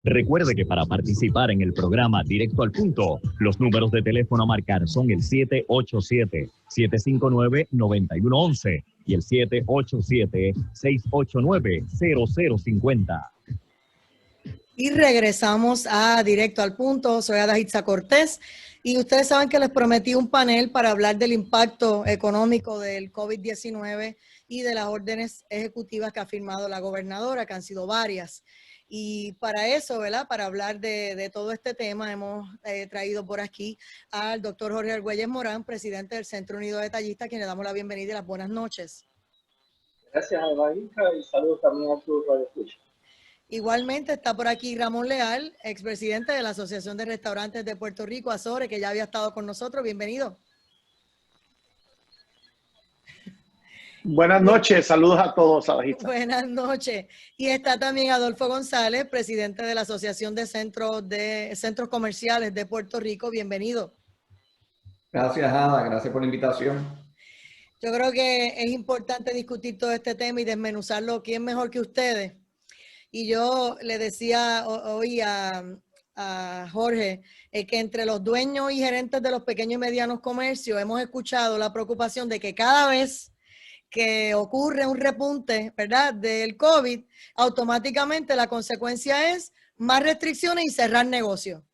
Recuerde que para participar en el programa Directo al Punto, los números de teléfono a marcar son el 787-759-9111 y el 787-689-0050. Y regresamos a Directo al Punto. Soy Adaitza Cortés y ustedes saben que les prometí un panel para hablar del impacto económico del COVID-19 y de las órdenes ejecutivas que ha firmado la gobernadora, que han sido varias. Y para eso, ¿verdad? Para hablar de todo este tema, hemos traído por aquí al doctor Jorge Argüelles Morán, presidente del Centro Unido de Detallistas, a quien le damos la bienvenida y las buenas noches. Gracias, Adaitza, y saludos también a tu radioescucha. Igualmente está por aquí Ramón Leal, expresidente de la Asociación de Restaurantes de Puerto Rico, ASORE, que ya había estado con nosotros. Bienvenido. Buenas noches, saludos a todos, Adaitza. Buenas noches. Y está también Adolfo González, presidente de la Asociación de Centros Comerciales de Puerto Rico. Bienvenido. Gracias, Ada. Gracias por la invitación. Yo creo que es importante discutir todo este tema y desmenuzarlo. ¿Quién mejor que ustedes? Y yo le decía hoy a Jorge que entre los dueños y gerentes de los pequeños y medianos comercios hemos escuchado la preocupación de que cada vez que ocurre un repunte, ¿verdad?, del COVID, automáticamente la consecuencia es más restricciones y cerrar negocios.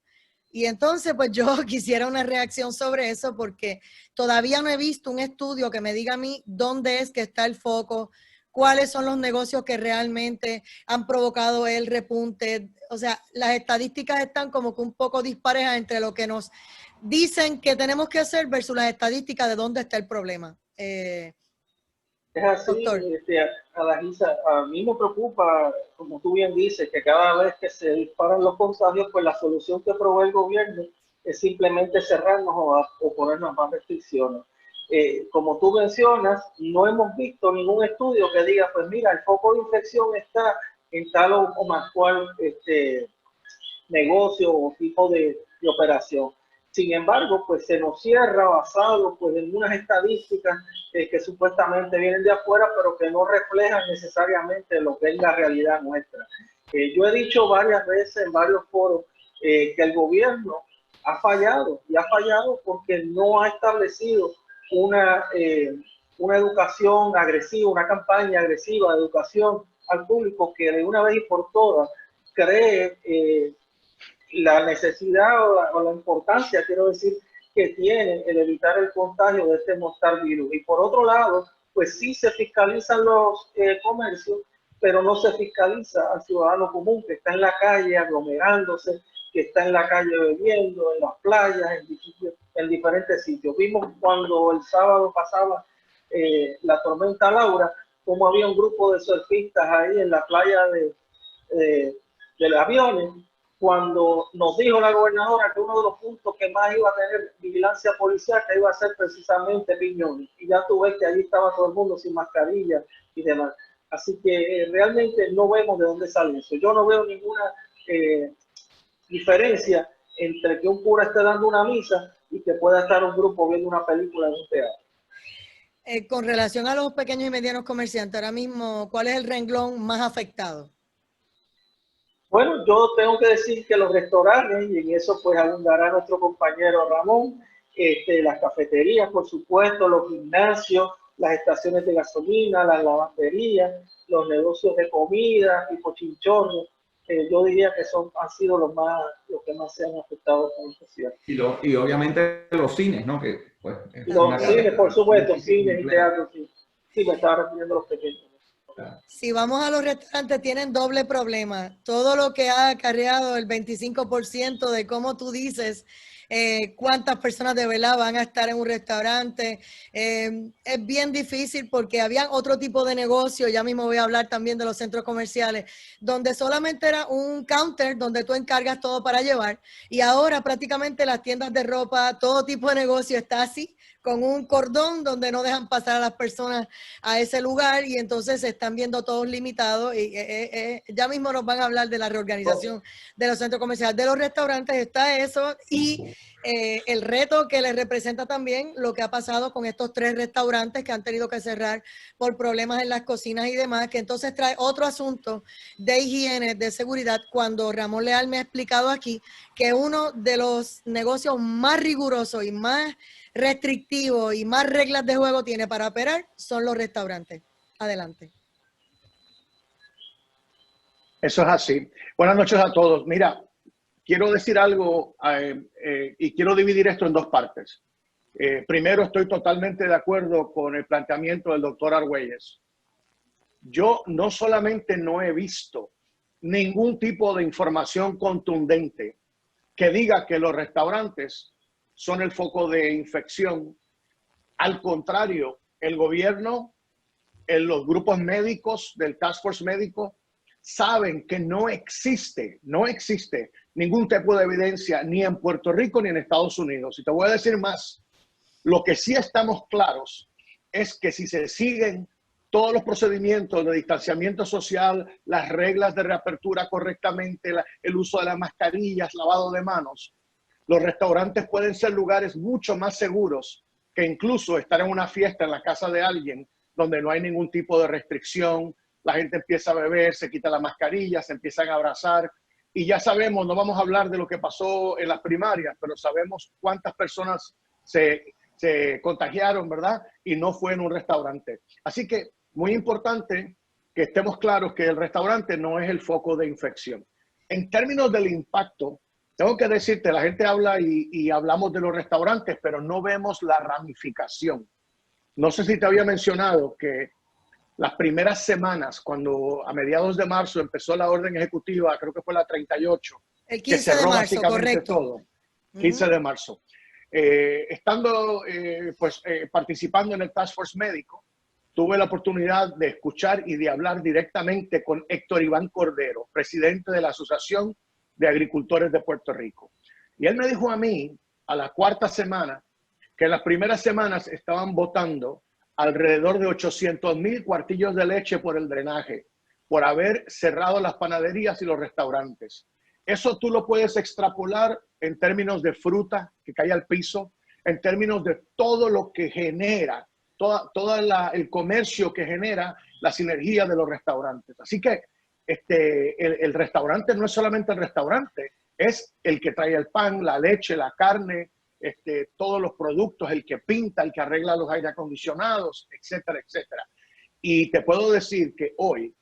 Y entonces, pues yo quisiera una reacción sobre eso porque todavía no he visto un estudio que me diga a mí dónde es que está el foco, cuáles son los negocios que realmente han provocado el repunte. O sea, las estadísticas están como que un poco disparejas entre lo que nos dicen que tenemos que hacer versus las estadísticas de dónde está el problema. Es así, Adaitza, a mí me preocupa, como tú bien dices, que cada vez que se disparan los contagios, pues la solución que provee el gobierno es simplemente cerrarnos o ponernos más restricciones. Como tú mencionas, no hemos visto ningún estudio que diga, pues mira, el foco de infección está en tal o más cual negocio o tipo de operación. Sin embargo, pues se nos cierra basado pues, en unas estadísticas que supuestamente vienen de afuera, pero que no reflejan necesariamente lo que es la realidad nuestra. Yo he dicho varias veces en varios foros que el gobierno ha fallado, y ha fallado porque no ha establecido una educación agresiva, una campaña agresiva de educación al público que de una vez y por todas cree la necesidad o la importancia, quiero decir, que tiene el evitar el contagio de este mortal virus. Y por otro lado, pues sí se fiscalizan los comercios, pero no se fiscaliza al ciudadano común que está en la calle aglomerándose, que está en la calle bebiendo, en las playas, en diferentes sitios. Vimos cuando el sábado pasaba la tormenta Laura, como había un grupo de surfistas ahí en la playa de Aviones, cuando nos dijo la gobernadora que uno de los puntos que más iba a tener vigilancia policial que iba a ser precisamente Piñones. Y ya tú ves que allí estaba todo el mundo sin mascarilla y demás. Así que realmente no vemos de dónde sale eso. Yo no veo ninguna diferencia entre que un cura esté dando una misa y que pueda estar un grupo viendo una película en un teatro. Con relación a los pequeños y medianos comerciantes, ahora mismo, ¿cuál es el renglón más afectado? Bueno, yo tengo que decir que los restaurantes, y en eso pues abundará nuestro compañero Ramón, las cafeterías, por supuesto, los gimnasios, las estaciones de gasolina, las lavanderías, los negocios de comida, tipo chinchorros, yo diría que han sido los que más se han afectado con esta situación. Y obviamente los cines, ¿no? Que, pues, los cines, por supuesto, cines y teatros, sí. Sí, me estaba refiriendo a los pequeños. Si vamos a los restaurantes, tienen doble problema. Todo lo que ha acarreado el 25% de cómo tú dices cuántas personas de verdad van a estar en un restaurante. Es bien difícil porque había otro tipo de negocio, ya mismo voy a hablar también de los centros comerciales, donde solamente era un counter donde tú encargas todo para llevar y ahora prácticamente las tiendas de ropa, todo tipo de negocio está así, con un cordón donde no dejan pasar a las personas a ese lugar y entonces se están viendo todos limitados y ya mismo nos van a hablar de la reorganización de los centros comerciales. De los restaurantes está eso y el reto que les representa también lo que ha pasado con estos 3 restaurantes que han tenido que cerrar por problemas en las cocinas y demás, que entonces trae otro asunto de higiene, de seguridad, cuando Ramón Leal me ha explicado aquí que uno de los negocios más rigurosos y más restrictivos y más reglas de juego tiene para operar son los restaurantes. Adelante. Eso es así. Buenas noches a todos. Mira, quiero decir algo y quiero dividir esto en 2 partes. Primero, estoy totalmente de acuerdo con el planteamiento del doctor Argüelles. Yo no solamente no he visto ningún tipo de información contundente que diga que los restaurantes son el foco de infección. Al contrario, el gobierno, los grupos médicos del Task Force médico saben que no existe ningún tipo de evidencia ni en Puerto Rico ni en Estados Unidos. Y te voy a decir más, lo que sí estamos claros es que si se siguen todos los procedimientos de distanciamiento social, las reglas de reapertura correctamente, el uso de las mascarillas, lavado de manos, los restaurantes pueden ser lugares mucho más seguros que incluso estar en una fiesta en la casa de alguien donde no hay ningún tipo de restricción. La gente empieza a beber, se quita la mascarilla, se empiezan a abrazar. Y ya sabemos, no vamos a hablar de lo que pasó en las primarias, pero sabemos cuántas personas se contagiaron, ¿verdad? Y no fue en un restaurante. Así que muy importante que estemos claros que el restaurante no es el foco de infección. En términos del impacto, tengo que decirte, la gente habla y hablamos de los restaurantes, pero no vemos la ramificación. No sé si te había mencionado que las primeras semanas, cuando a mediados de marzo empezó la orden ejecutiva, creo que fue la 38, el 15 que cerró de marzo, básicamente correcto. todo. 15 de marzo. Estando participando en el Task Force médico, tuve la oportunidad de escuchar y de hablar directamente con Héctor Iván Cordero, presidente de la Asociación de Agricultores de Puerto Rico. Y él me dijo a mí, a la 4ª semana, que en las primeras semanas estaban botando alrededor de 800,000 cuartillos de leche por el drenaje, por haber cerrado las panaderías y los restaurantes. Eso tú lo puedes extrapolar en términos de fruta que cae al piso, en términos de todo lo que genera, todo el comercio que genera la sinergia de los restaurantes. Así que el restaurante no es solamente el restaurante, es el que trae el pan, la leche, la carne, todos los productos, el que pinta, el que arregla los aire acondicionados, etcétera, etcétera. Y te puedo decir que hoy,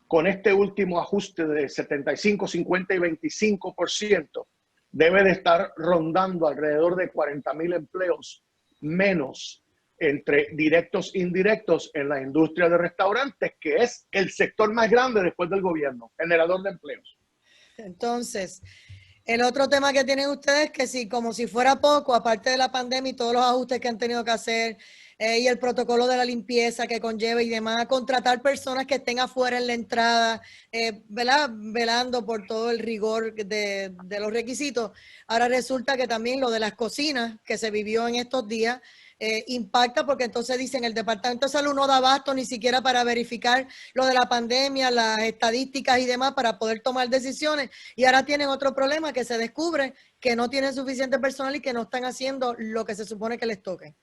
con este último ajuste de 75, 50 y 25%, debe de estar rondando alrededor de 40,000 empleos menos entre directos e indirectos en la industria de restaurantes, que es el sector más grande después del gobierno, generador de empleos. Entonces, el otro tema que tienen ustedes es que si, como si fuera poco, aparte de la pandemia y todos los ajustes que han tenido que hacer y el protocolo de la limpieza que conlleva y demás, contratar personas que estén afuera en la entrada, ¿verdad? Velando por todo el rigor de los requisitos. Ahora resulta que también lo de las cocinas que se vivió en estos días impacta porque entonces dicen el Departamento de Salud no da abasto ni siquiera para verificar lo de la pandemia, las estadísticas y demás para poder tomar decisiones y ahora tienen otro problema que se descubre que no tienen suficiente personal y que no están haciendo lo que se supone que les toque.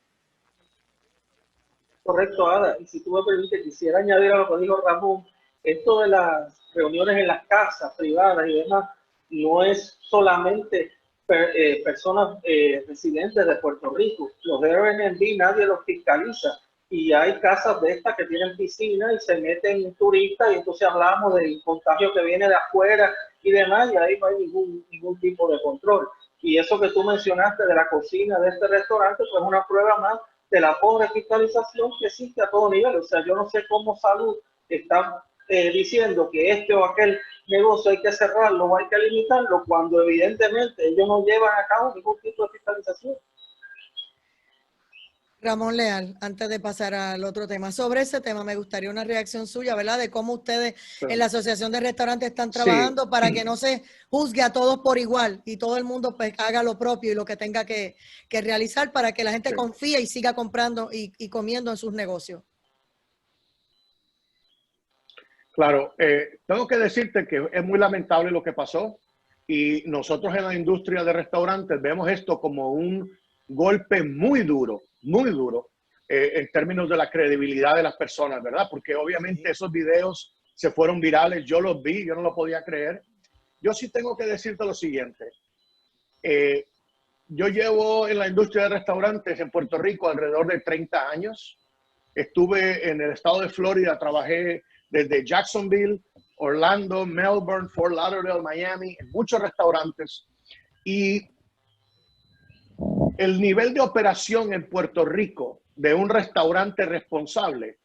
Correcto, Ada. Y si tú me permites, quisiera añadir a lo que dijo Ramón, esto de las reuniones en las casas privadas y demás, no es solamente personas residentes de Puerto Rico. Los Airbnb nadie los fiscaliza y hay casas de estas que tienen piscina y se meten turistas y entonces hablamos del contagio que viene de afuera y demás y ahí no hay ningún tipo de control. Y eso que tú mencionaste de la cocina de este restaurante, pues es una prueba más de la pobre fiscalización que existe a todo nivel. O sea, yo no sé cómo Salud está diciendo que este o aquel negocio hay que cerrarlo o hay que limitarlo, cuando evidentemente ellos no llevan a cabo ningún tipo de fiscalización. Ramón Leal, antes de pasar al otro tema, sobre ese tema me gustaría una reacción suya, ¿verdad? De cómo ustedes en la Asociación de Restaurantes están trabajando para que no se juzgue a todos por igual y todo el mundo pues haga lo propio y lo que tenga que realizar para que la gente confíe y siga comprando y comiendo en sus negocios. Claro, tengo que decirte que es muy lamentable lo que pasó y nosotros en la industria de restaurantes vemos esto como un golpe muy duro en términos de la credibilidad de las personas, ¿verdad? Porque obviamente esos videos se fueron virales, yo los vi, yo no lo podía creer. Yo sí tengo que decirte lo siguiente. Yo llevo en la industria de restaurantes en Puerto Rico alrededor de 30 años. Estuve en el estado de Florida, trabajé desde Jacksonville, Orlando, Melbourne, Fort Lauderdale, Miami, en muchos restaurantes. Y el nivel de operación en Puerto Rico de un restaurante responsable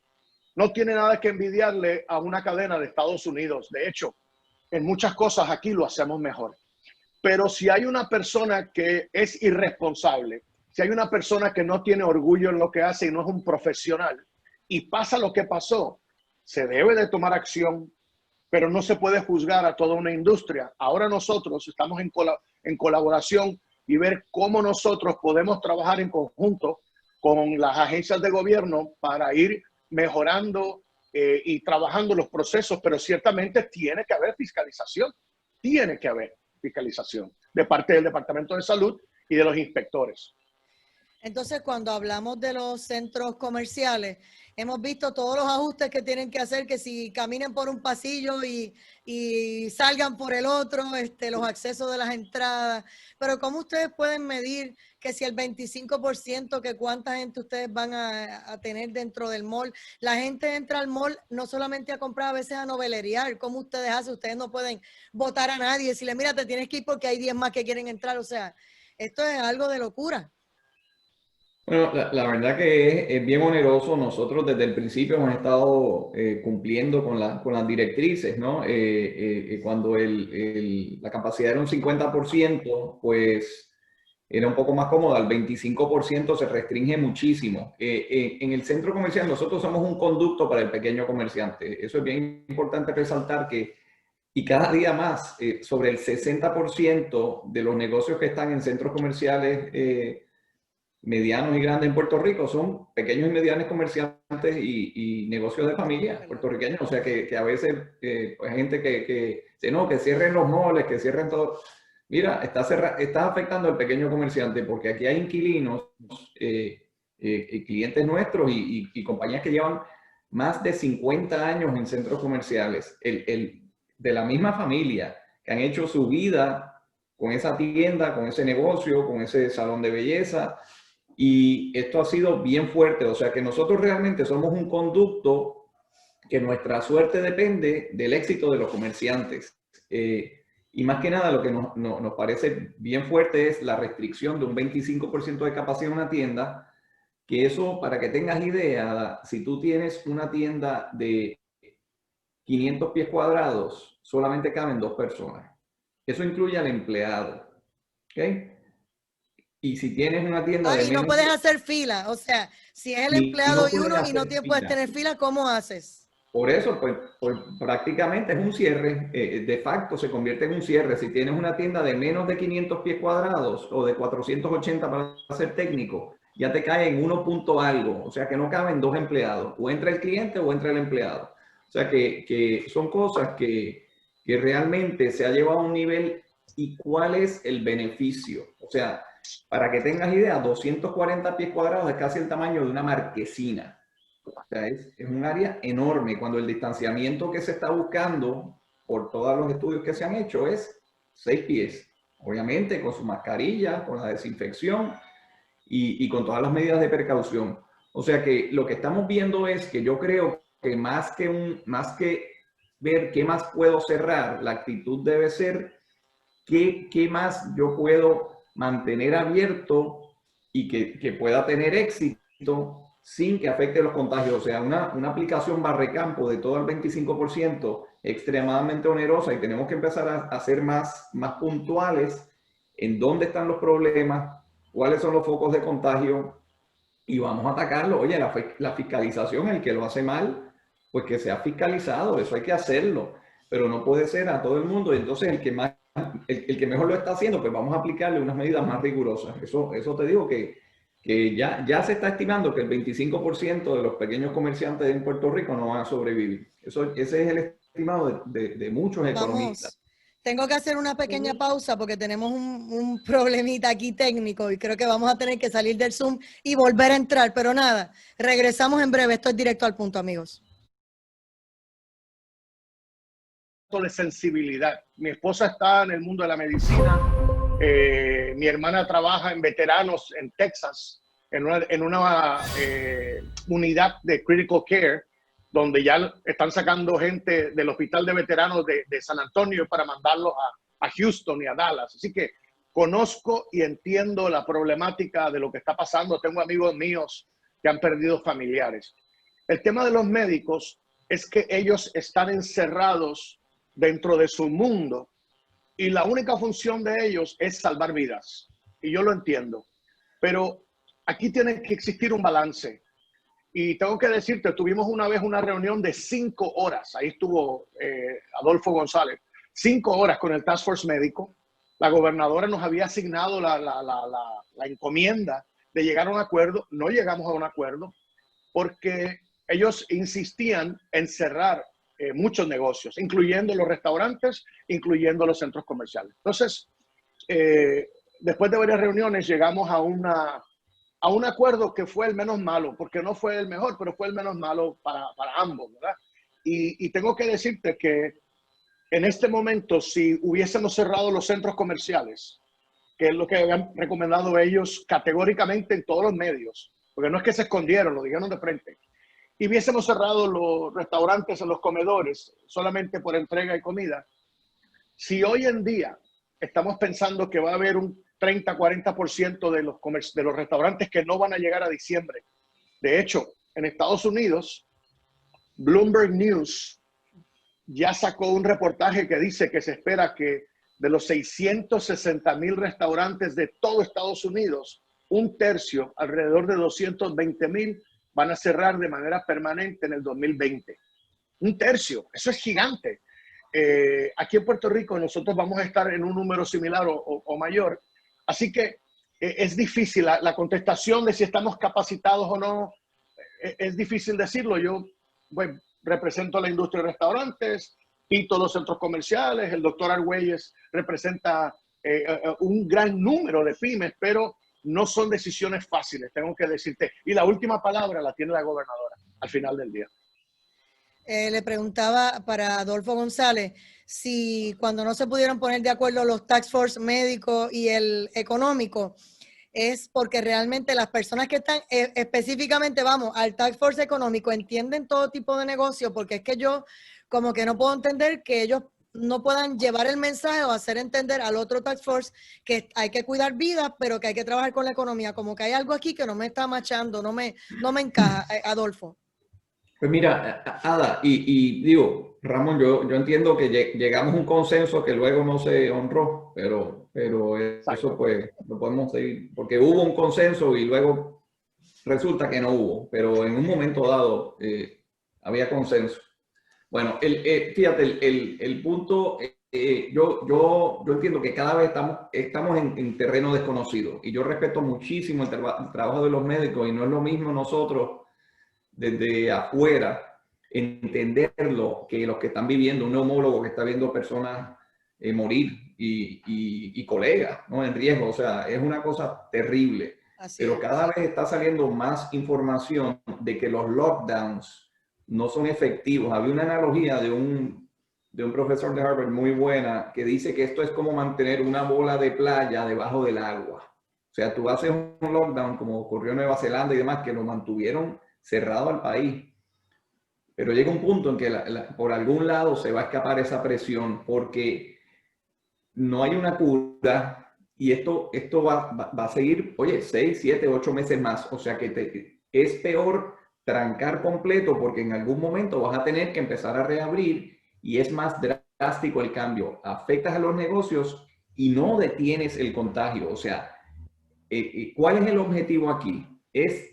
no tiene nada que envidiarle a una cadena de Estados Unidos. De hecho, en muchas cosas aquí lo hacemos mejor. Pero si hay una persona que es irresponsable, si hay una persona que no tiene orgullo en lo que hace y no es un profesional, y pasa lo que pasó, se debe de tomar acción, pero no se puede juzgar a toda una industria. Ahora nosotros estamos en colaboración y ver cómo nosotros podemos trabajar en conjunto con las agencias de gobierno para ir mejorando y trabajando los procesos, pero ciertamente tiene que haber fiscalización. Tiene que haber fiscalización de parte del Departamento de Salud y de los inspectores. Entonces, cuando hablamos de los centros comerciales, hemos visto todos los ajustes que tienen que hacer, que si caminen por un pasillo y salgan por el otro, los accesos de las entradas. Pero ¿cómo ustedes pueden medir que si el 25%, que cuánta gente ustedes van a tener dentro del mall? La gente entra al mall no solamente a comprar, a veces a noveleriar. ¿Cómo ustedes hacen? Ustedes no pueden votar a nadie y decirle, mira, te tienes que ir porque hay 10 más que quieren entrar. O sea, esto es algo de locura. Bueno, la verdad que es bien oneroso. Nosotros desde el principio hemos estado cumpliendo con las directrices, ¿no? Cuando la capacidad era un 50%, pues era un poco más cómoda. Al 25% se restringe muchísimo. En el centro comercial nosotros somos un conducto para el pequeño comerciante. Eso es bien importante resaltar y cada día más, sobre el 60% de los negocios que están en centros comerciales medianos y grandes en Puerto Rico son pequeños y medianos comerciantes y negocios de familia puertorriqueños. O sea que a veces hay gente que dice, no, que cierren los moles, que cierren todo. Mira, está afectando al pequeño comerciante porque aquí hay inquilinos, clientes nuestros y compañías que llevan más de 50 años en centros comerciales, de la misma familia, que han hecho su vida con esa tienda, con ese negocio, con ese salón de belleza. Y esto ha sido bien fuerte, o sea que nosotros realmente somos un conducto que nuestra suerte depende del éxito de los comerciantes. Y más que nada lo que nos parece bien fuerte es la restricción de un 25% de capacidad en una tienda, que eso, para que tengas idea, si tú tienes una tienda de 500 pies cuadrados, solamente caben 2 personas. Eso incluye al empleado. ¿Okay? Y si tienes una tienda de y no puedes hacer fila, o sea, si es el empleado y uno y no puedes tener fila, ¿cómo haces? Por eso, pues prácticamente es un cierre, de facto se convierte en un cierre. Si tienes una tienda de menos de 500 pies cuadrados o de 480 para ser técnico, ya te cae en 1 punto algo, o sea que no caben 2 empleados, o entra el cliente o entra el empleado. O sea que son cosas que realmente se ha llevado a un nivel. ¿Y cuál es el beneficio? O sea, para que tengas idea, 240 pies cuadrados es casi el tamaño de una marquesina. O sea, es un área enorme cuando el distanciamiento que se está buscando por todos los estudios que se han hecho es 6 pies. Obviamente con su mascarilla, con la desinfección y con todas las medidas de precaución. O sea que lo que estamos viendo es que yo creo que más que ver qué más puedo cerrar, la actitud debe ser qué más yo puedo mantener abierto y que pueda tener éxito sin que afecte los contagios. O sea, una aplicación barrecampo de todo el 25% extremadamente onerosa y tenemos que empezar a ser más puntuales en dónde están los problemas, cuáles son los focos de contagio y vamos a atacarlo. Oye, la fiscalización, el que lo hace mal, pues que sea fiscalizado, eso hay que hacerlo, pero no puede ser a todo el mundo. Entonces el que mejor lo está haciendo, pues vamos a aplicarle unas medidas más rigurosas. Eso te digo que ya se está estimando que el 25% de los pequeños comerciantes en Puerto Rico no van a sobrevivir. Ese es el estimado de muchos economistas. Tengo que hacer una pequeña pausa porque tenemos un problemita aquí técnico y creo que vamos a tener que salir del Zoom y volver a entrar, pero nada, regresamos en breve. Esto es Directo al Punto, amigos. De sensibilidad. Mi esposa está en el mundo de la medicina, mi hermana trabaja en veteranos en Texas, en una unidad de critical care, donde ya están sacando gente del hospital de veteranos de San Antonio para mandarlos a Houston y a Dallas. Así que conozco y entiendo la problemática de lo que está pasando. Tengo amigos míos que han perdido familiares. El tema de los médicos es que ellos están encerrados dentro de su mundo y la única función de ellos es salvar vidas. Y yo lo entiendo. Pero aquí tiene que existir un balance. Y tengo que decirte, tuvimos una vez una reunión de 5 horas. Ahí estuvo Adolfo González. 5 horas con el Task Force médico. La gobernadora nos había asignado la encomienda de llegar a un acuerdo. No llegamos a un acuerdo porque ellos insistían en cerrar muchos negocios, incluyendo los restaurantes, incluyendo los centros comerciales. Entonces, después de varias reuniones llegamos a un acuerdo que fue el menos malo, porque no fue el mejor, pero fue el menos malo para ambos, ¿verdad? Y tengo que decirte que en este momento, si hubiésemos cerrado los centros comerciales, que es lo que habían recomendado ellos categóricamente en todos los medios, porque no es que se escondieron, lo dijeron de frente, y hubiésemos cerrado los restaurantes, los comedores, solamente por entrega y comida, si hoy en día estamos pensando que va a haber un 30-40% de los restaurantes que no van a llegar a diciembre. De hecho, en Estados Unidos, Bloomberg News ya sacó un reportaje que dice que se espera que de los 660,000 restaurantes de todo Estados Unidos, un tercio, alrededor de 220,000, van a cerrar de manera permanente en el 2020. Un tercio, eso es gigante. Aquí en Puerto Rico nosotros vamos a estar en un número similar o mayor. Así que es difícil, la contestación de si estamos capacitados o no, es difícil decirlo. Yo represento la industria de restaurantes, pinto los centros comerciales, el doctor Argüelles representa un gran número de pymes, pero no son decisiones fáciles, tengo que decirte. Y la última palabra la tiene la gobernadora al final del día. Le preguntaba para Adolfo González si cuando no se pudieron poner de acuerdo los task force médico y el económico es porque realmente las personas que están específicamente, vamos, al task force económico entienden todo tipo de negocio, porque es que yo como que no puedo entender que ellos no puedan llevar el mensaje o hacer entender al otro task force que hay que cuidar vidas, pero que hay que trabajar con la economía. Como que hay algo aquí que no me está machando, no me encaja, Adolfo. Pues mira, Ada, y digo, Ramón, yo entiendo que llegamos a un consenso que luego no se honró, pero eso pues lo podemos seguir, porque hubo un consenso y luego resulta que no hubo, pero en un momento dado había consenso. Bueno, fíjate, el punto, yo entiendo que cada vez estamos en terreno desconocido y yo respeto muchísimo el trabajo de los médicos y no es lo mismo nosotros desde afuera entenderlo que los que están viviendo, un neumólogo que está viendo personas morir y colegas, ¿no?, en riesgo. O sea, es una cosa terrible. Pero cada vez está saliendo más información de que los lockdowns no son efectivos. Había una analogía de un profesor de Harvard muy buena que dice que esto es como mantener una bola de playa debajo del agua. O sea, tú haces un lockdown como ocurrió en Nueva Zelanda y demás, que lo mantuvieron cerrado al país. Pero llega un punto en que por algún lado se va a escapar esa presión porque no hay una cura y esto va a seguir, oye, 6, 7, 8 meses más. O sea que es peor trancar completo porque en algún momento vas a tener que empezar a reabrir y es más drástico el cambio. Afectas a los negocios y no detienes el contagio. O sea, ¿cuál es el objetivo aquí? Es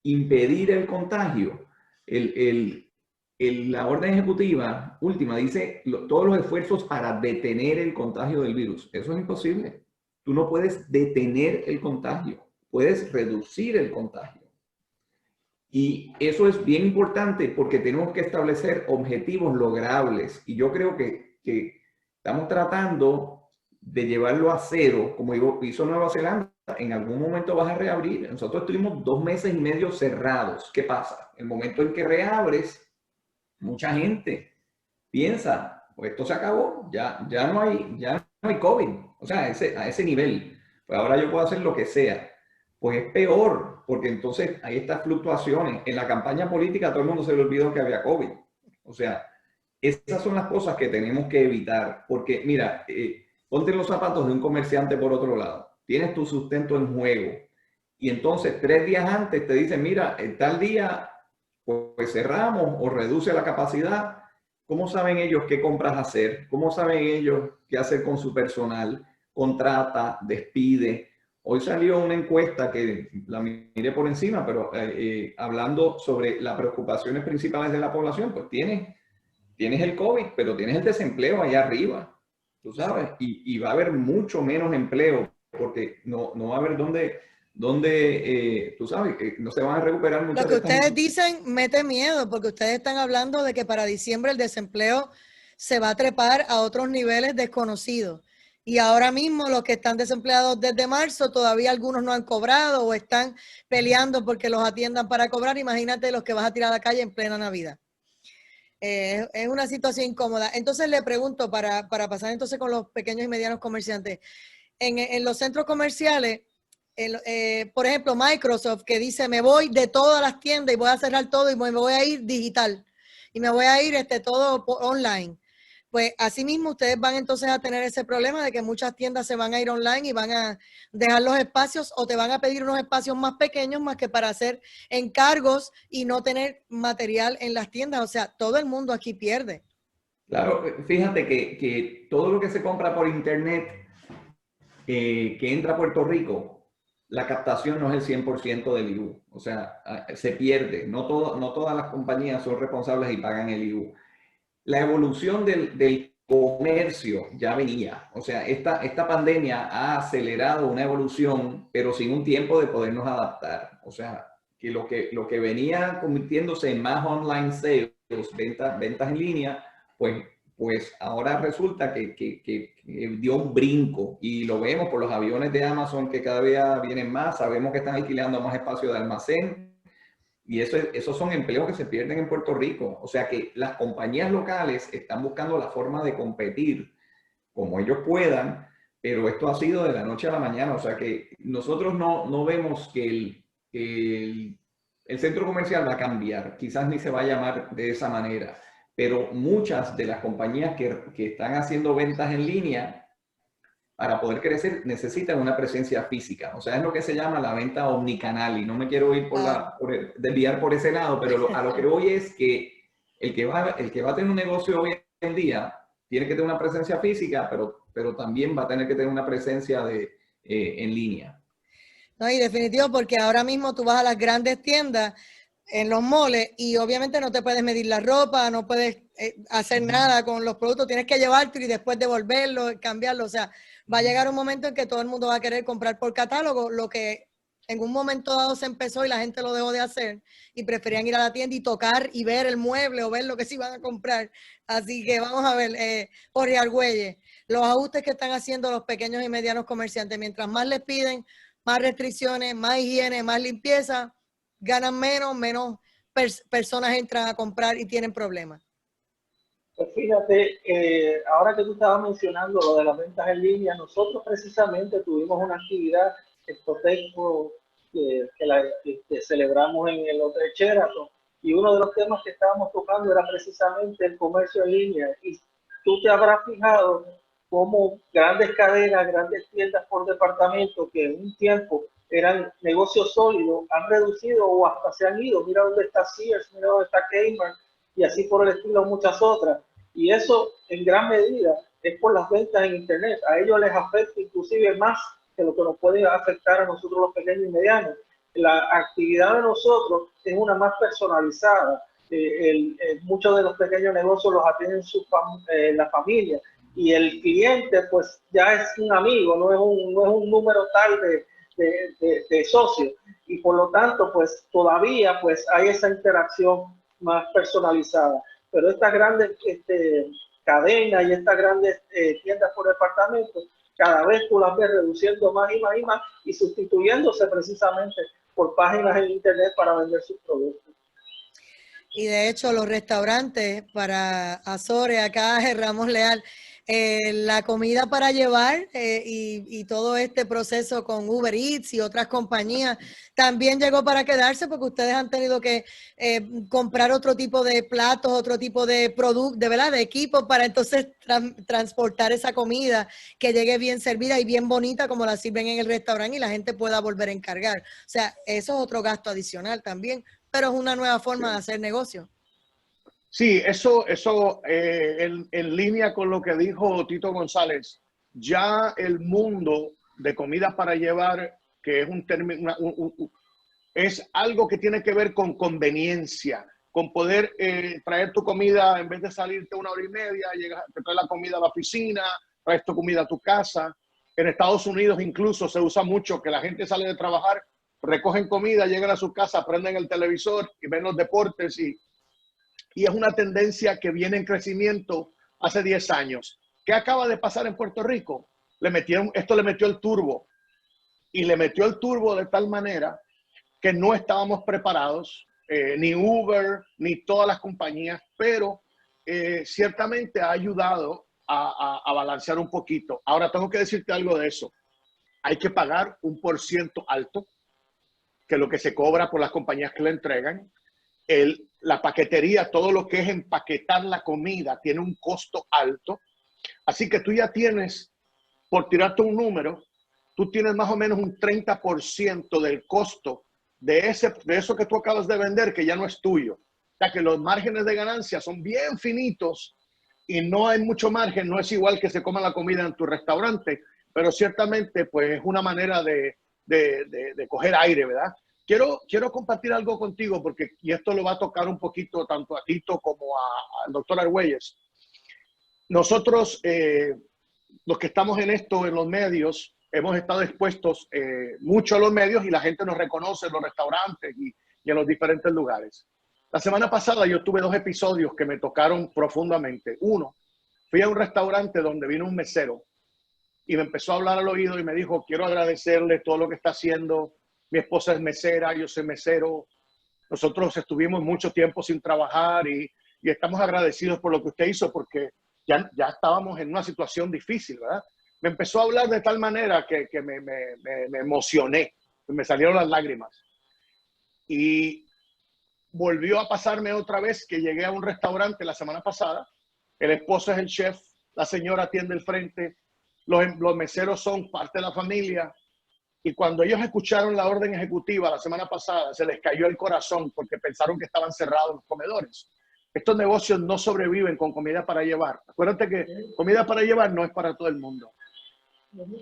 impedir el contagio, la orden ejecutiva última dice todos los esfuerzos para detener el contagio del virus. Eso es imposible. Tú no puedes detener el contagio, puedes reducir el contagio. Y eso es bien importante porque tenemos que establecer objetivos logrables. Y yo creo que estamos tratando de llevarlo a cero, como hizo Nueva Zelanda. En algún momento vas a reabrir. Nosotros estuvimos 2 meses y medio cerrados. ¿Qué pasa? El momento en que reabres, mucha gente piensa, pues esto se acabó, ya no hay COVID. O sea, a ese nivel. Pues ahora yo puedo hacer lo que sea. Pues es peor, porque entonces hay estas fluctuaciones. En la campaña política a todo el mundo se le olvidó que había COVID. O sea, esas son las cosas que tenemos que evitar. Porque mira, ponte los zapatos de un comerciante por otro lado. Tienes tu sustento en juego. Y entonces 3 días antes te dicen, mira, tal día pues cerramos o reduce la capacidad. ¿Cómo saben ellos qué compras hacer? ¿Cómo saben ellos qué hacer con su personal? Contrata, despide. Hoy salió una encuesta que la miré por encima, pero hablando sobre las preocupaciones principales de la población, pues tienes el COVID, pero tienes el desempleo allá arriba, tú sabes, y va a haber mucho menos empleo porque no va a haber dónde tú sabes, que no se van a recuperar muchas. Lo que ustedes dicen mete miedo porque ustedes están hablando de que para diciembre el desempleo se va a trepar a otros niveles desconocidos. Y ahora mismo los que están desempleados desde marzo, todavía algunos no han cobrado o están peleando porque los atiendan para cobrar. Imagínate los que vas a tirar a la calle en plena Navidad. Es una situación incómoda. Entonces le pregunto, para pasar entonces con los pequeños y medianos comerciantes, en los centros comerciales, por ejemplo, Microsoft que dice, me voy de todas las tiendas y voy a cerrar todo y me voy a ir digital y me voy a ir todo online. Pues así mismo ustedes van entonces a tener ese problema de que muchas tiendas se van a ir online y van a dejar los espacios o te van a pedir unos espacios más pequeños más que para hacer encargos y no tener material en las tiendas. O sea, todo el mundo aquí pierde. Claro, fíjate que todo lo que se compra por internet que entra a Puerto Rico, la captación no es el 100% del IVU. O sea, se pierde. No todas las compañías son responsables y pagan el IVU. La evolución del comercio ya venía. O sea, esta pandemia ha acelerado una evolución, pero sin un tiempo de podernos adaptar. O sea, que lo que venía convirtiéndose en más online sales, ventas en línea, pues ahora resulta que dio un brinco y lo vemos por los aviones de Amazon que cada día vienen más. Sabemos que están alquilando más espacio de almacén. Y esos son empleos que se pierden en Puerto Rico. O sea que las compañías locales están buscando la forma de competir como ellos puedan, pero esto ha sido de la noche a la mañana. O sea que nosotros no vemos que el centro comercial va a cambiar. Quizás ni se va a llamar de esa manera. Pero muchas de las compañías que están haciendo ventas en línea, para poder crecer necesitan una presencia física. O sea, es lo que se llama la venta omnicanal y no me quiero ir desviar por ese lado, pero a lo que voy es que el que va a tener un negocio hoy en día tiene que tener una presencia física, pero también va a tener que tener una presencia en línea. No, y definitivo, porque ahora mismo tú vas a las grandes tiendas en los moles y obviamente no te puedes medir la ropa, no puedes hacer nada con los productos, tienes que llevártelo y después devolverlo, cambiarlo. O sea, va a llegar un momento en que todo el mundo va a querer comprar por catálogo, lo que en un momento dado se empezó y la gente lo dejó de hacer y preferían ir a la tienda y tocar y ver el mueble o ver lo que se iban a comprar. Así que vamos a ver, Jorge Argüelles, los ajustes que están haciendo los pequeños y medianos comerciantes, mientras más les piden, más restricciones, más higiene, más limpieza, ganan menos personas entran a comprar y tienen problemas. Pues fíjate, ahora que tú estabas mencionando lo de las ventas en línea, nosotros precisamente tuvimos una actividad Expotexpo que celebramos en el Hotel Sheraton y uno de los temas que estábamos tocando era precisamente el comercio en línea. Y tú te habrás fijado cómo grandes cadenas, grandes tiendas por departamento que en un tiempo eran negocios sólidos, han reducido o hasta se han ido. Mira dónde está Sears, mira dónde está Kmart y así por el estilo muchas otras. Y eso en gran medida es por las ventas en internet. A ellos les afecta inclusive más que lo que nos puede afectar a nosotros los pequeños y medianos. la actividad de nosotros es una más personalizada. Muchos de los pequeños negocios los atienden la familia, y el cliente pues ya es un amigo, no es un número tal de socios, y por lo tanto pues todavía pues hay esa interacción más personalizada. Pero estas grandes cadenas y estas grandes tiendas por departamento, cada vez tú las ves reduciendo más y más y más, y sustituyéndose precisamente por páginas en internet para vender sus productos. Y de hecho los restaurantes, para Azores, acá Ramos Leal, la comida para llevar y todo este proceso con Uber Eats y otras compañías también llegó para quedarse, porque ustedes han tenido que comprar otro tipo de platos, otro tipo de productos, de equipo, para entonces transportar esa comida que llegue bien servida y bien bonita como la sirven en el restaurante y la gente pueda volver a encargar. O sea, eso es otro gasto adicional también, pero es una nueva forma de hacer negocio. Sí, eso en línea con lo que dijo Tito González, ya el mundo de comida para llevar, que es un término, es algo que tiene que ver con conveniencia, con poder traer tu comida en vez de salirte 1 hora y media, te traes la comida a la oficina, traes tu comida a tu casa. En Estados Unidos incluso se usa mucho que la gente sale de trabajar, recogen comida, llegan a su casa, prenden el televisor y ven los deportes, y es una tendencia que viene en crecimiento hace 10 años. ¿Qué acaba de pasar en Puerto Rico? Esto le metió el turbo, y le metió el turbo de tal manera que no estábamos preparados, ni Uber, ni todas las compañías, pero ciertamente ha ayudado a balancear un poquito. Ahora tengo que decirte algo de eso. Hay que pagar un % alto, que es lo que se cobra por las compañías que le entregan. La paquetería, todo lo que es empaquetar la comida, tiene un costo alto. Así que tú ya tienes, por tirarte un número, tú tienes más o menos un 30% del costo de eso que tú acabas de vender, que ya no es tuyo. O sea que los márgenes de ganancia son bien finitos y no hay mucho margen. No es igual que se coma la comida en tu restaurante, pero ciertamente pues es una manera de coger aire, ¿verdad? Quiero compartir algo contigo, y esto lo va a tocar un poquito tanto a Tito como al doctor Argüelles. Nosotros, los que estamos en esto, en los medios, hemos estado expuestos mucho a los medios, y la gente nos reconoce en los restaurantes y en los diferentes lugares. La semana pasada yo tuve 2 episodios que me tocaron profundamente. Uno, fui a un restaurante donde vino un mesero y me empezó a hablar al oído y me dijo: quiero agradecerle todo lo que está haciendo. Mi esposa es mesera, yo soy mesero. Nosotros estuvimos mucho tiempo sin trabajar y estamos agradecidos por lo que usted hizo, porque ya estábamos en una situación difícil, ¿verdad? Me empezó a hablar de tal manera que me emocioné, me salieron las lágrimas. Y volvió a pasarme otra vez que llegué a un restaurante la semana pasada. El esposo es el chef, la señora atiende el frente, los meseros son parte de la familia. Y cuando ellos escucharon la orden ejecutiva la semana pasada, se les cayó el corazón porque pensaron que estaban cerrados los comedores. Estos negocios no sobreviven con comida para llevar. Acuérdate que comida para llevar no es para todo el mundo.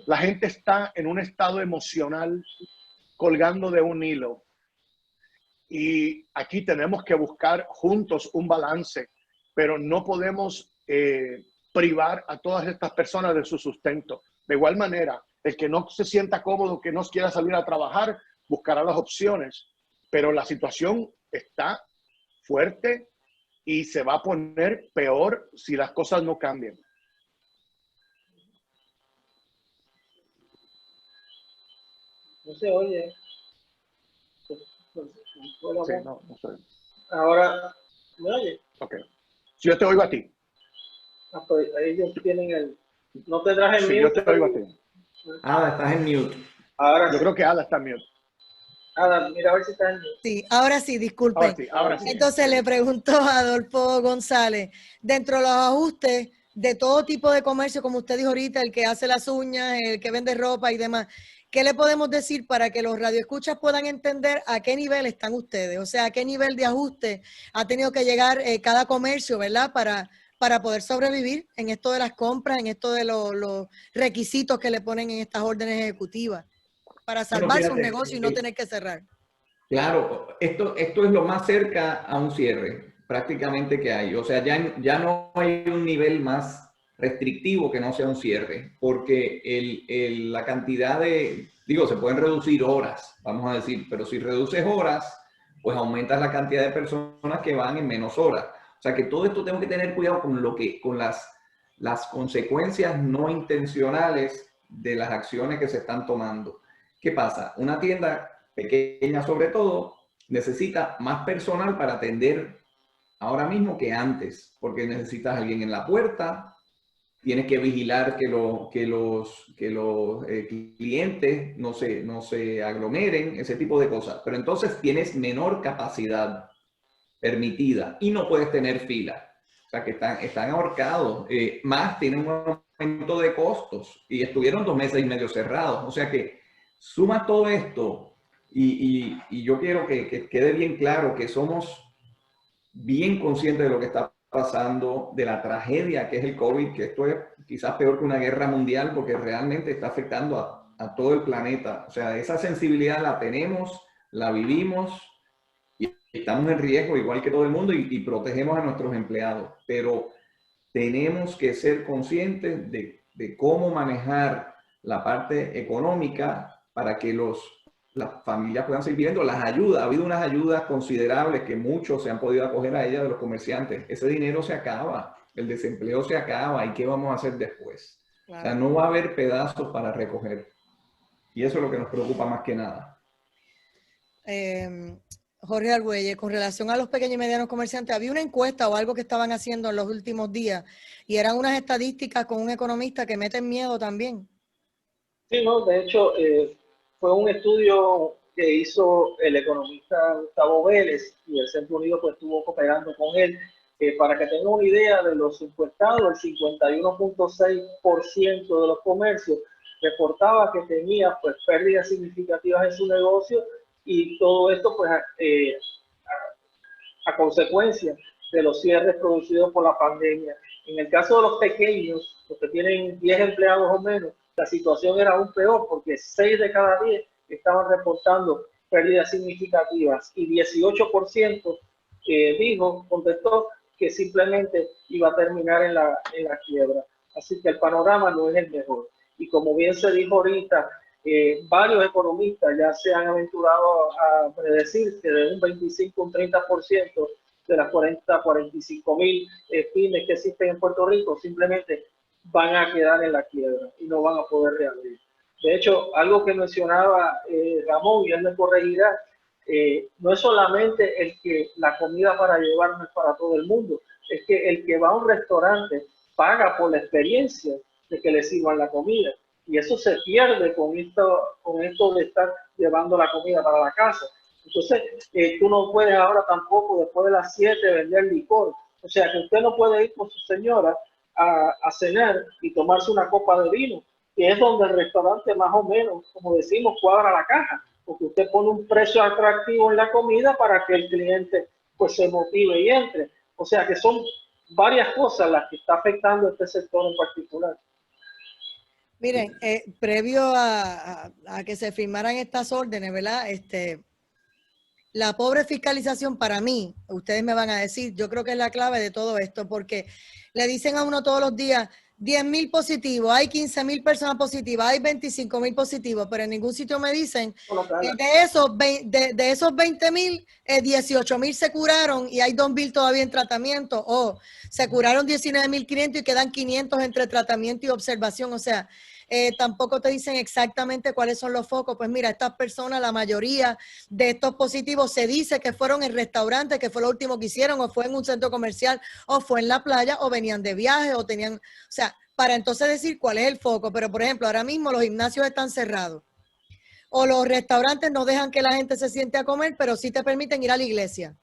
La gente está en un estado emocional colgando de un hilo. Y aquí tenemos que buscar juntos un balance, pero no podemos privar a todas estas personas de su sustento. De igual manera, el que no se sienta cómodo, que no quiera salir a trabajar, buscará las opciones. Pero la situación está fuerte y se va a poner peor si las cosas no cambian. No se oye. Sí, no sé. Ahora, ¿me oye? Ok. Si yo te oigo a ti. Pues ellos tienen el... No te traje el Sí, mute. yo te oigo a ti. Estás en mute. Ahora Yo sí. creo que Ada está en mute. Ada, mira a ver si está en mute. Sí, ahora sí, disculpen. Ahora sí. Entonces le pregunto a Adolfo González, dentro de los ajustes de todo tipo de comercio, como usted dijo ahorita, el que hace las uñas, el que vende ropa y demás, ¿qué le podemos decir para que los radioescuchas puedan entender a qué nivel están ustedes? O sea, a qué nivel de ajuste ha tenido que llegar cada comercio, ¿verdad? Para poder sobrevivir en esto de las compras, en esto de los requisitos que le ponen en estas órdenes ejecutivas, para salvar sus negocios y no tener que cerrar. Claro, esto es lo más cerca a un cierre prácticamente que hay. O sea, ya no hay un nivel más restrictivo que no sea un cierre, porque la cantidad se pueden reducir horas, vamos a decir, pero si reduces horas, pues aumentas la cantidad de personas que van en menos horas. O sea, que todo esto tengo que tener cuidado con las consecuencias no intencionales de las acciones que se están tomando. ¿Qué pasa? Una tienda pequeña sobre todo, necesita más personal para atender ahora mismo que antes, porque necesitas a alguien en la puerta, tienes que vigilar que los clientes no se aglomeren, ese tipo de cosas. Pero entonces tienes menor capacidad permitida y no puedes tener fila. O sea que están ahorcados. Más tienen un aumento de costos y estuvieron 2 meses y medio cerrados. O sea que sumas todo esto. Y yo quiero que quede bien claro que somos bien conscientes de lo que está pasando, de la tragedia que es el COVID, que esto es quizás peor que una guerra mundial porque realmente está afectando a todo el planeta. O sea, esa sensibilidad la tenemos, la vivimos y estamos en riesgo igual que todo el mundo y protegemos a nuestros empleados. Pero tenemos que ser conscientes de cómo manejar la parte económica para que las familias puedan seguir viviendo. Las ayudas, ha habido unas ayudas considerables que muchos se han podido acoger a ellas de los comerciantes. Ese dinero se acaba, el desempleo se acaba, ¿y qué vamos a hacer después? Claro. O sea, no va a haber pedazos para recoger. Y eso es lo que nos preocupa más que nada. Jorge Argüelles, con relación a los pequeños y medianos comerciantes, había una encuesta o algo que estaban haciendo en los últimos días y eran unas estadísticas con un economista que meten miedo también. Sí, no, de hecho, fue un estudio que hizo el economista Gustavo Vélez y el Centro Unido pues estuvo cooperando con él. Para que tengan una idea de los encuestados, el 51.6% de los comercios reportaba que tenía pues pérdidas significativas en su negocio y todo esto pues a consecuencia de los cierres producidos por la pandemia. En el caso de los pequeños, los que tienen 10 empleados o menos, la situación era aún peor porque 6 de cada 10 estaban reportando pérdidas significativas y 18% contestó que simplemente iba a terminar en la quiebra. Así que el panorama no es el mejor. Y como bien se dijo ahorita, varios economistas ya se han aventurado a predecir que de un 25 a un 30% de las 45.000 pymes que existen en Puerto Rico simplemente van a quedar en la quiebra y no van a poder reabrir. De hecho, algo que mencionaba Ramón, y él me corregirá, no es solamente el que la comida para llevar no es para todo el mundo, es que el que va a un restaurante paga por la experiencia de que le sirvan la comida. Y eso se pierde con esto de estar llevando la comida para la casa. Entonces, tú no puedes ahora tampoco, después de las 7, vender licor. O sea, que usted no puede ir con su señora a cenar y tomarse una copa de vino, que es donde el restaurante más o menos, como decimos, cuadra la caja, porque usted pone un precio atractivo en la comida para que el cliente pues se motive y entre. O sea, que son varias cosas las que está afectando este sector en particular. Miren, previo a que se firmaran estas órdenes, ¿verdad? La pobre fiscalización para mí, ustedes me van a decir, yo creo que es la clave de todo esto, porque le dicen a uno todos los días, 10.000 positivos, hay 15.000 personas positivas, hay 25.000 positivos, pero en ningún sitio me dicen que de esos 20.000, 18.000 se curaron y hay 2.000 todavía en tratamiento, o se curaron 19.500 y quedan 500 entre tratamiento y observación, o sea, tampoco te dicen exactamente cuáles son los focos. Pues mira, estas personas, la mayoría de estos positivos se dice que fueron en restaurantes, que fue lo último que hicieron, o fue en un centro comercial, o fue en la playa, o venían de viaje, o tenían, o sea, para entonces decir cuál es el foco. Pero por ejemplo, ahora mismo los gimnasios están cerrados, o los restaurantes no dejan que la gente se siente a comer, pero sí te permiten ir a la iglesia.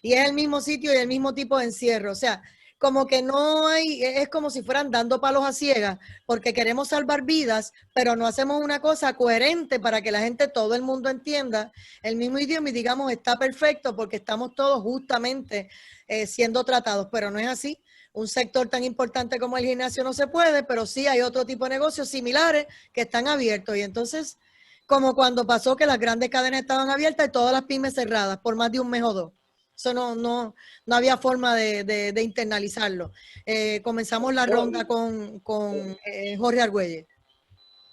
Y es el mismo sitio y el mismo tipo de encierro, o sea, como que no hay, es como si fueran dando palos a ciegas, porque queremos salvar vidas, pero no hacemos una cosa coherente para que la gente, todo el mundo entienda el mismo idioma y digamos está perfecto porque estamos todos justamente siendo tratados, pero no es así. Un sector tan importante como el gimnasio no se puede, pero sí hay otro tipo de negocios similares que están abiertos y entonces como cuando pasó que las grandes cadenas estaban abiertas y todas las pymes cerradas por más de un mes o dos. Eso no había forma de internalizarlo. Comenzamos la ronda con Jorge Argüelles.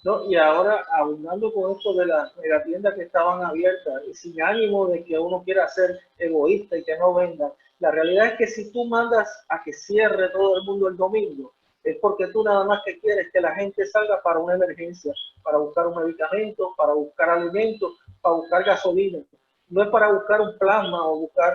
No, y ahora, abundando con esto de las megatiendas que estaban abiertas y sin ánimo de que uno quiera ser egoísta y que no vendan, la realidad es que si tú mandas a que cierre todo el mundo el domingo, es porque tú nada más que quieres que la gente salga para una emergencia, para buscar un medicamento, para buscar alimentos, para buscar gasolina. No es para buscar un plasma o buscar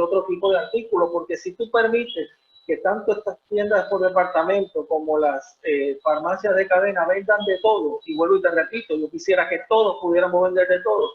otro tipo de artículo, porque si tú permites que tanto estas tiendas por departamento como las farmacias de cadena vendan de todo, y vuelvo y te repito, yo quisiera que todos pudiéramos vender de todo,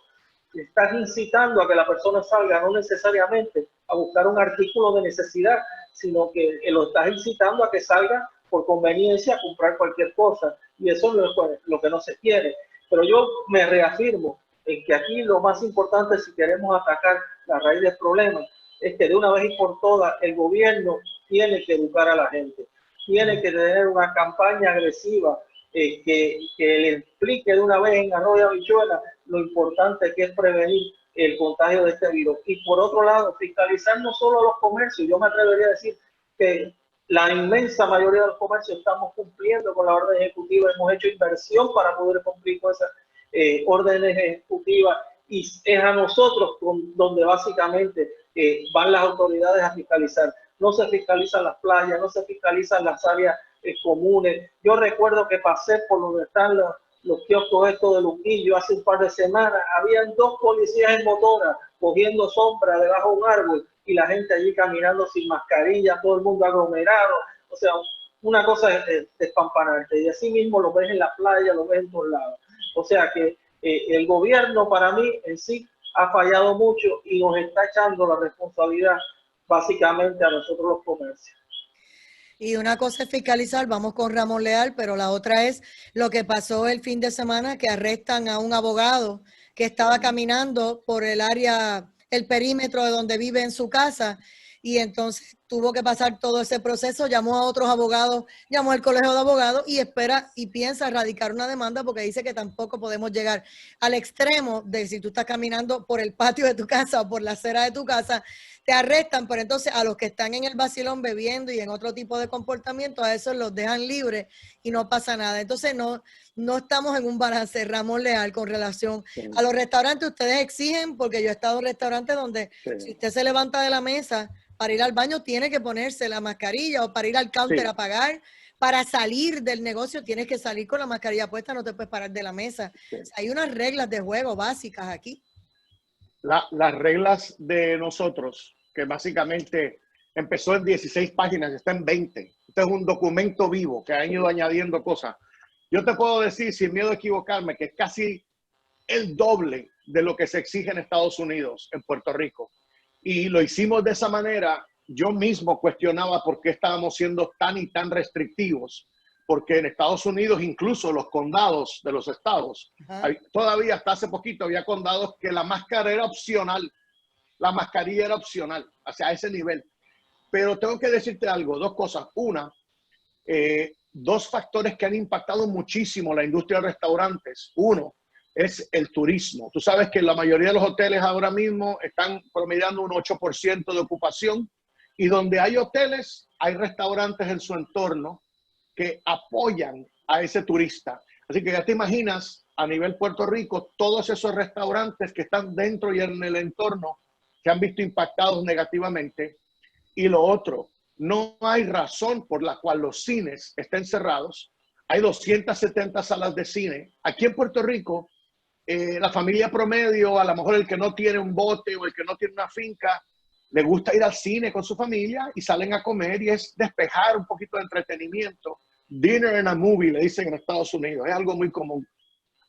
estás incitando a que la persona salga no necesariamente a buscar un artículo de necesidad, sino que lo estás incitando a que salga por conveniencia a comprar cualquier cosa, y eso es lo que no se quiere. Pero yo me reafirmo en que aquí lo más importante, si queremos atacar la raíz del problema, es que de una vez y por todas el gobierno tiene que educar a la gente, tiene que tener una campaña agresiva que le explique de una vez en arroz y habichuela lo importante que es prevenir el contagio de este virus. Y por otro lado, fiscalizar no solo a los comercios, yo me atrevería a decir que la inmensa mayoría de los comercios estamos cumpliendo con la orden ejecutiva, hemos hecho inversión para poder cumplir con esas órdenes ejecutivas, y es a nosotros donde básicamente van las autoridades a fiscalizar. No se fiscalizan las playas, no se fiscalizan las áreas comunes. Yo recuerdo que pasé por donde están los kioscos estos de Luquillo hace un par de semanas, habían 2 policías en motora cogiendo sombra debajo de un árbol y la gente allí caminando sin mascarilla, todo el mundo aglomerado. O sea, una cosa despampanante. Y así mismo lo ves en la playa, lo ves en todos lados. O sea que el gobierno para mí en sí ha fallado mucho y nos está echando la responsabilidad básicamente a nosotros los comercios. Y una cosa es fiscalizar, vamos con Ramón Leal, pero la otra es lo que pasó el fin de semana, que arrestan a un abogado que estaba caminando por el área, el perímetro de donde vive en su casa, y entonces tuvo que pasar todo ese proceso, llamó a otros abogados, llamó al colegio de abogados y espera y piensa radicar una demanda porque dice que tampoco podemos llegar al extremo de si tú estás caminando por el patio de tu casa o por la acera de tu casa, te arrestan, pero entonces a los que están en el vacilón bebiendo y en otro tipo de comportamiento, a esos los dejan libres y no pasa nada. Entonces no estamos en un balance, Ramón Leal, con relación a los restaurantes. Ustedes exigen, porque yo he estado en restaurantes donde si usted se levanta de la mesa para ir al baño tiene que ponerse la mascarilla, o para ir al counter a pagar, para salir del negocio tienes que salir con la mascarilla puesta, no te puedes parar de la mesa. O sea, hay unas reglas de juego básicas aquí. Las reglas de nosotros, que básicamente empezó en 16 páginas, está en 20. Este es un documento vivo que han ido añadiendo cosas. Yo te puedo decir, sin miedo a equivocarme, que es casi el doble de lo que se exige en Estados Unidos, en Puerto Rico. Y lo hicimos de esa manera. Yo mismo cuestionaba por qué estábamos siendo tan y tan restrictivos, porque en Estados Unidos incluso los condados de los estados, todavía hasta hace poquito había condados que la máscara era opcional, la mascarilla era opcional, hacia ese nivel. Pero tengo que decirte algo, 2 cosas. Una, 2 factores que han impactado muchísimo la industria de restaurantes. Uno es el turismo. Tú sabes que la mayoría de los hoteles ahora mismo están promediando un 8% de ocupación, y donde hay hoteles, hay restaurantes en su entorno que apoyan a ese turista. Así que ya te imaginas, a nivel Puerto Rico, todos esos restaurantes que están dentro y en el entorno se han visto impactados negativamente. Y lo otro, no hay razón por la cual los cines estén cerrados. Hay 270 salas de cine. Aquí en Puerto Rico, la familia promedio, a lo mejor el que no tiene un bote o el que no tiene una finca, le gusta ir al cine con su familia y salen a comer, y es despejar un poquito de entretenimiento. Dinner and a movie, le dicen en Estados Unidos, es algo muy común.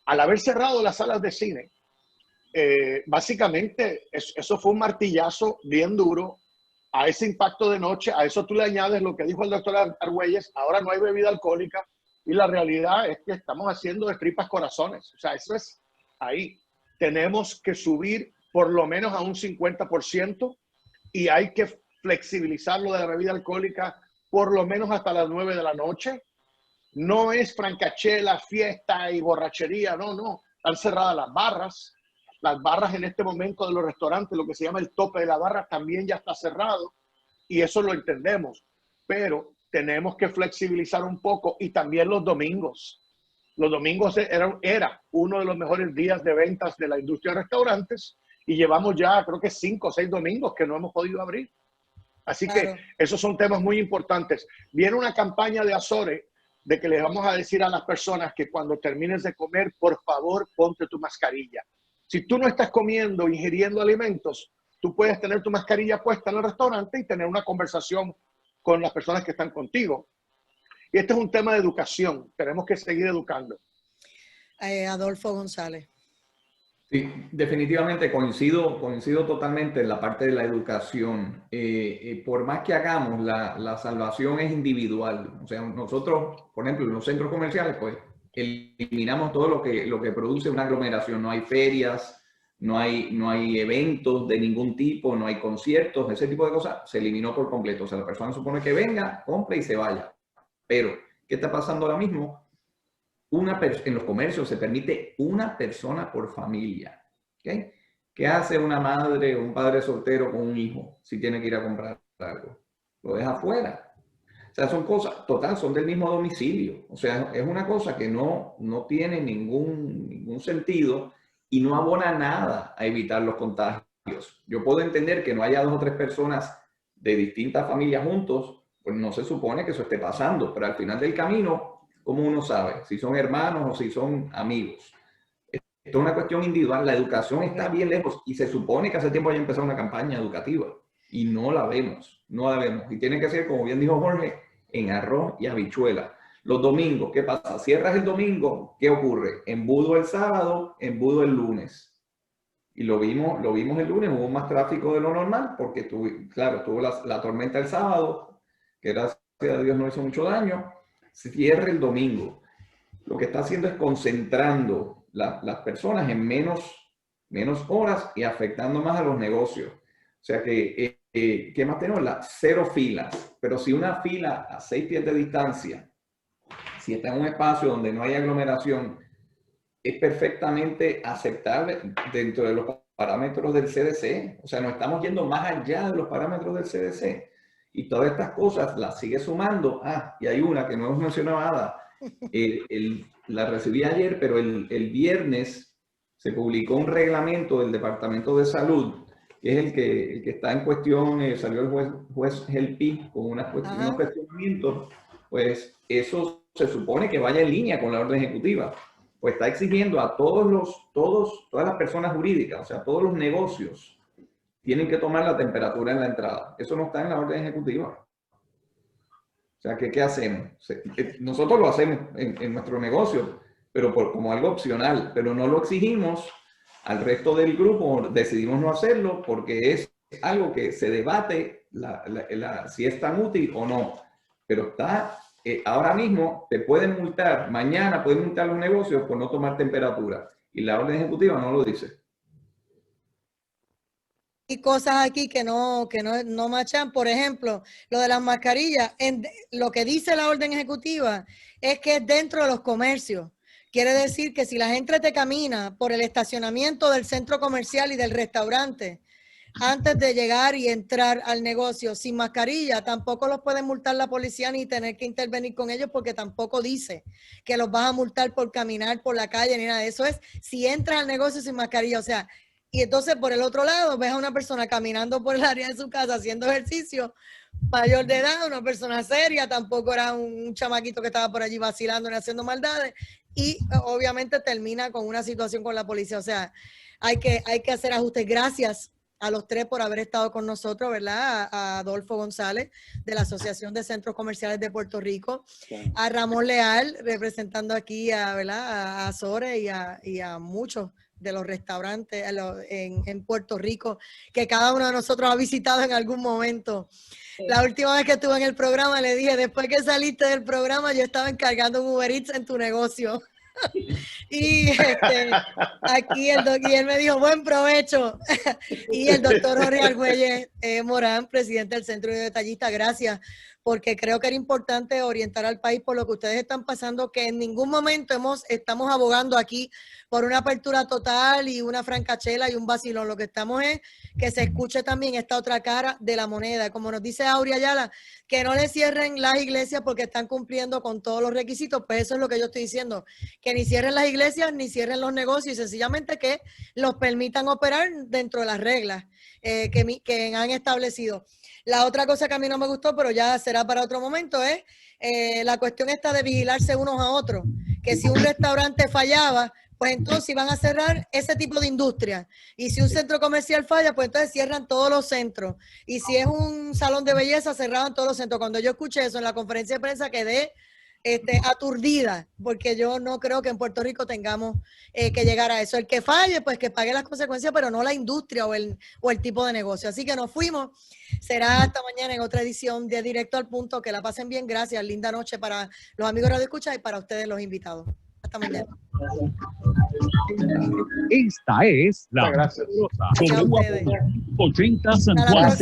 Al haber cerrado las salas de cine, básicamente eso fue un martillazo bien duro a ese impacto de noche. A eso tú le añades lo que dijo el doctor Argüelles, ahora no hay bebida alcohólica, y la realidad es que estamos haciendo de tripas corazones. O sea, eso es ahí. Tenemos que subir por lo menos a un 50%, y hay que flexibilizar lo de la bebida alcohólica por lo menos hasta las 9 de la noche. No es francachela, fiesta y borrachería, no. están cerradas las barras. Las barras en este momento de los restaurantes, lo que se llama el tope de la barra, también ya está cerrado y eso lo entendemos, pero tenemos que flexibilizar un poco y también los domingos. Los domingos era uno de los mejores días de ventas de la industria de restaurantes y llevamos ya creo que 5 o 6 domingos que no hemos podido abrir. Así Claro. que esos son temas muy importantes. Viene una campaña de Azores de que les vamos a decir a las personas que cuando termines de comer, por favor, ponte tu mascarilla. Si tú no estás comiendo o ingiriendo alimentos, tú puedes tener tu mascarilla puesta en el restaurante y tener una conversación con las personas que están contigo. Y este es un tema de educación. Tenemos que seguir educando. Adolfo González. Sí, definitivamente coincido totalmente en la parte de la educación. Por más que hagamos, la salvación es individual. O sea, nosotros, por ejemplo, en los centros comerciales, pues eliminamos todo lo que produce una aglomeración. No hay ferias, no hay eventos de ningún tipo, no hay conciertos, ese tipo de cosas se eliminó por completo. O sea, la persona supone que venga, compre y se vaya. Pero, ¿qué está pasando ahora mismo? En los comercios se permite una persona por familia. ¿Okay? ¿Qué hace una madre o un padre soltero con un hijo si tiene que ir a comprar algo? Lo deja afuera. O sea, son cosas, total, son del mismo domicilio. O sea, es una cosa que no tiene ningún sentido y no abona nada a evitar los contagios. Yo puedo entender que no haya 2 o 3 personas de distintas familias juntos, pues no se supone que eso esté pasando, pero al final del camino, ¿cómo uno sabe si son hermanos o si son amigos? Esto es una cuestión individual. La educación está bien lejos y se supone que hace tiempo haya empezado una campaña educativa y no la vemos. Y tiene que ser, como bien dijo Jorge, en arroz y habichuela. Los domingos, ¿qué pasa? Cierras el domingo, ¿qué ocurre? Embudo el sábado, embudo el lunes. Y lo vimos el lunes, hubo más tráfico de lo normal porque tuvo la tormenta el sábado, que gracias a Dios no hizo mucho daño. Se cierra el domingo. Lo que está haciendo es concentrando las personas en menos horas y afectando más a los negocios. O sea que, ¿qué más tenemos? 0 filas. Pero si una fila a 6 pies de distancia, si está en un espacio donde no hay aglomeración, es perfectamente aceptable dentro de los parámetros del CDC. O sea, no estamos yendo más allá de los parámetros del CDC. Y todas estas cosas las sigue sumando. Y hay una que no hemos mencionado nada. La recibí ayer, pero el viernes se publicó un reglamento del Departamento de Salud, que es el que está en cuestión. Salió el juez Helpi con unos cuestionamientos. Pues eso se supone que vaya en línea con la orden ejecutiva. Pues está exigiendo a todas las personas jurídicas, o sea, todos los negocios, tienen que tomar la temperatura en la entrada. Eso no está en la orden ejecutiva. O sea, ¿qué hacemos? Nosotros lo hacemos en nuestro negocio, pero como algo opcional, pero no lo exigimos al resto del grupo. Decidimos no hacerlo porque es algo que se debate si es tan útil o no. Pero ahora mismo te pueden multar, mañana pueden multar los negocios por no tomar temperatura. Y la orden ejecutiva no lo dice. Y cosas aquí que no machan. Por ejemplo, lo de las mascarillas, lo que dice la orden ejecutiva es que es dentro de los comercios. Quiere decir que si la gente te camina por el estacionamiento del centro comercial y del restaurante, antes de llegar y entrar al negocio sin mascarilla, tampoco los puede multar la policía ni tener que intervenir con ellos porque tampoco dice que los vas a multar por caminar por la calle ni nada de eso. Es si entras al negocio sin mascarilla, o sea. Y entonces, por el otro lado, ves a una persona caminando por el área de su casa haciendo ejercicio, mayor de edad, una persona seria, tampoco era un chamaquito que estaba por allí vacilando ni haciendo maldades, y obviamente termina con una situación con la policía. O sea, hay que hacer ajustes. Gracias a los 3 por haber estado con nosotros, ¿verdad? A Adolfo González, de la Asociación de Centros Comerciales de Puerto Rico, a Ramón Leal, representando aquí a Azores y a muchos de los restaurantes en Puerto Rico, que cada uno de nosotros ha visitado en algún momento. Sí. La última vez que estuve en el programa le dije, después que saliste del programa, yo estaba encargando un Uber Eats en tu negocio. Y aquí y él me dijo, buen provecho. Y el doctor Jorge Argüelles Morán, presidente del Centro de Detallistas, gracias, porque creo que era importante orientar al país por lo que ustedes están pasando, que en ningún momento estamos abogando aquí por una apertura total y una francachela y un vacilón. Lo que estamos es que se escuche también esta otra cara de la moneda. Como nos dice Aurea Ayala, que no le cierren las iglesias porque están cumpliendo con todos los requisitos, pues eso es lo que yo estoy diciendo, que ni cierren las iglesias ni cierren los negocios, y sencillamente que los permitan operar dentro de las reglas que han establecido. La otra cosa que a mí no me gustó, pero ya será para otro momento, es la cuestión esta de vigilarse unos a otros, que si un restaurante fallaba, pues entonces iban a cerrar ese tipo de industria. Y si un centro comercial falla, pues entonces cierran todos los centros. Y si es un salón de belleza, cerraban todos los centros. Cuando yo escuché eso en la conferencia de prensa quedé aturdida, porque yo no creo que en Puerto Rico tengamos que llegar a eso. El que falle, pues que pague las consecuencias, pero no la industria o el tipo de negocio. Así que nos fuimos. Será hasta mañana en otra edición de Directo al Punto. Que la pasen bien. Gracias. Linda noche para los amigos de Radio Escucha y para ustedes los invitados. Hasta mañana. Esta es la W80 San Juan.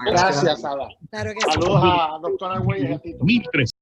Gracias, Ada. Claro que sí. Saludos a doctora Argüelles y a Tito. 1300.